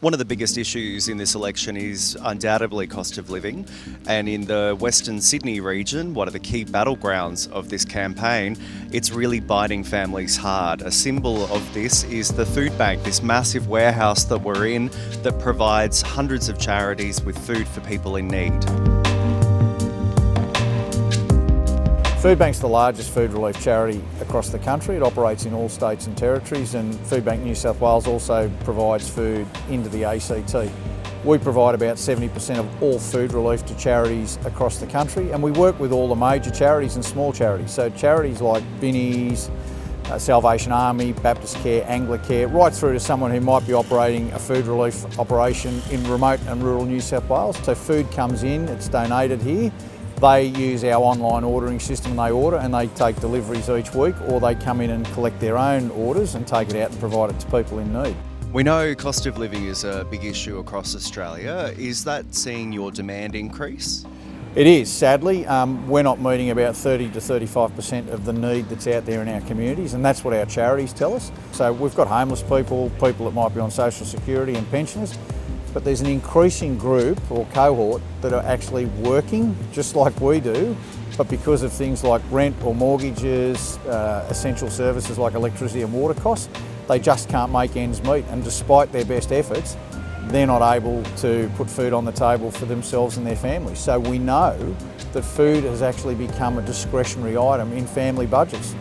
One of the biggest issues in this election is undoubtedly cost of living, and in the Western Sydney region, one of the key battlegrounds of this campaign, it's really biting families hard. A symbol of this is the Foodbank, this massive warehouse that we're in that provides hundreds of charities with food for people in need. Foodbank's the largest food relief charity across the country. It operates in all states and territories, and Foodbank New South Wales also provides food into the ACT. We provide about 70% of all food relief to charities across the country, and we work with all the major charities and small charities. So charities like Binny's, Salvation Army, Baptist Care, Anglicare, right through to someone who might be operating a food relief operation in remote and rural New South Wales. So food comes in, it's donated here. They use our online ordering system and they order, and they take deliveries each week, or they come in and collect their own orders and take it out and provide it to people in need. We know cost of living is a big issue across Australia. Is that seeing your demand increase? It is, sadly. We're not meeting about 30 to 35% of the need that's out there in our communities, and that's what our charities tell us. So we've got homeless people, people that might be on social security and pensioners, but there's an increasing group or cohort that are actually working just like we do, but because of things like rent or mortgages, essential services like electricity and water costs, they just can't make ends meet, and despite their best efforts, they're not able to put food on the table for themselves and their families. So we know that food has actually become a discretionary item in family budgets.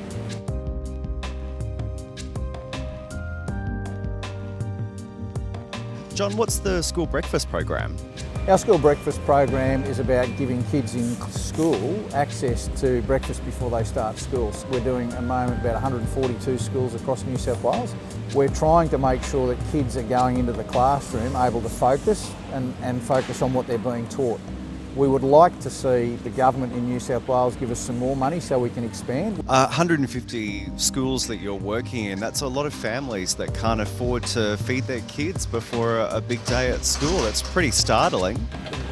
John, what's the school breakfast program? Our school breakfast program is about giving kids in school access to breakfast before they start school. We're doing at the moment about 142 schools across New South Wales. We're trying to make sure that kids are going into the classroom able to focus and focus on what they're being taught. We would like to see the government in New South Wales give us some more money so we can expand. 150 schools that you're working in, that's a lot of families that can't afford to feed their kids before a big day at school. That's pretty startling.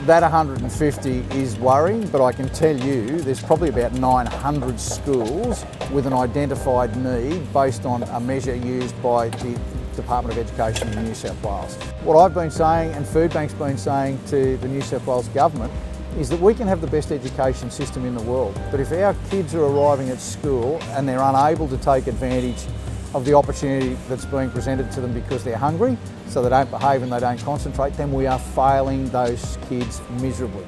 That 150 is worrying, but I can tell you there's probably about 900 schools with an identified need based on a measure used by the Department of Education in New South Wales. What I've been saying, and Foodbank's been saying to the New South Wales government, is that we can have the best education system in the world, but if our kids are arriving at school and they're unable to take advantage of the opportunity that's being presented to them because they're hungry, so they don't behave and they don't concentrate, then we are failing those kids miserably.